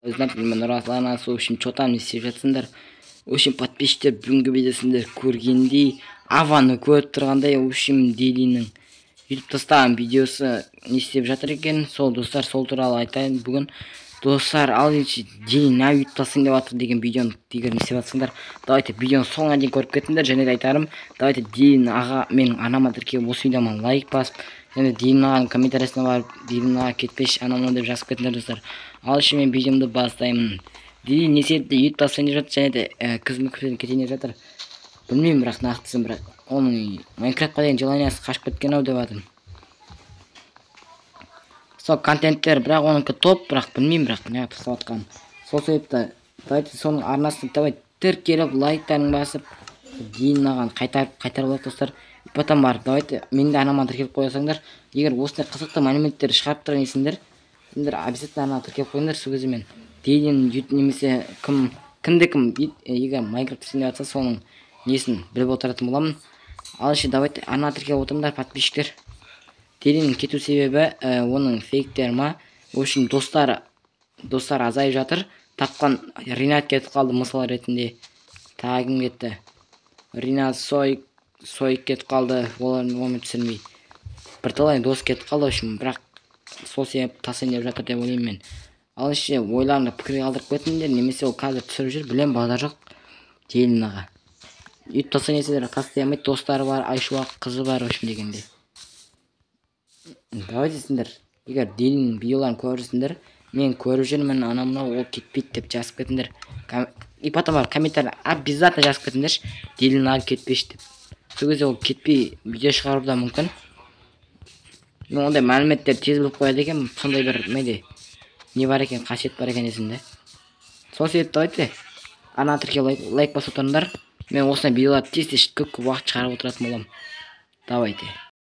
Знаете, мен Руслан, в общем, что там не істеп жатсыңдар. В общем, подписчиктер бүгінгі видеосында көргендей, Аваны көріп тұрғандай, в общем, Делиннің YouTube тастаған видеосы не істеп жатыр екен. Сол достар, сол туралы айтайын бүгін. Достар, ал енді Делин не YouTube тастайын деп жатыр деген видеоны егер не істеп жатсыңдар, давайте видеоны соңына дейін көріп кетіңдер. Және де айтарым, давайте Делин аға менің анама тіркеліп осы видеома лайк басып, және Делин ағаның комментариясына барып, Делин аға кетпеші анама деп жазып кетіңдер достар. Ал үшін мен видеомды бастаймын. Делин не себепті YouTube тастайын деп жатыр, және де қызметтерден кетейін деп жатыр. Білмеймін, бірақ нақтысын, бірақ оның Майнкрафтқа деген желаниясы қашып кеткен ау деп жатырмын. Сол контенттер, бірақ оныкі топ, бірақ білмеймін, бірақ неғып тастап жатқанын. Сол себепті давайте соның арнасына давайте тіркеліп лайктарын басып, Делин ағаны қайтарып алайық достар. И потом бар, давайте мен де анама тіркеліп қойсаңдар, егер осындай қызықты мәліметтер шығарып тұрған есіңдер, сендер обязательно анама тіркеліп қойыңдар. Сол кезде мен Делин немесе кім егер Майнкрафт істейін деп жатса, соның несін біліп отыратын боламын. Ал еще давайте ана тіркеліп отырыңдар, подписчиктер. Делиннің кету себебі оның фейктер ма? В общем, достар азайып жатыр. Тапқан Ринат кетіп қалды мысал ретінде. Тағы кім кетті? Ринат Сойк кетіп қалды. Олардың оны түсірмей. Бірталай дос кетіп қалды. В общем, бірақ сол себеп тасайын деп жатыр деп ойлаймын мен. Ал еще ойларыңды пікір қалдырып кетіңдер, немесе ол қазір түсіріп жүр, білем базар жоқ Делин аға. YouTube тасайын десеңдер тастай алмайды, достары бар, Айшуақ қызы бар, в общем дегенде. Давайте сендер, егер Делиннің видеоларын көріп жүрсіңдер, мен көріп жүрмін, анамна ол кетпейді деп жазып кетіңдер. И потом бар комментарий обязательно жазып кетіңдерші, Делин аға кетпеші деп. Сол кезде ол кетпей видео шығару да мүмкін. Мен ондай мәліметтер тез біліп қояды екен, сондай бір не бар екен, қасиет бар екен есімде. Сол себепті давайте ана тіркеліп лайк басып отырыңдар. Мен осындай видеоларды тез көп уақыт шығарып отыратын боламын. Давайте.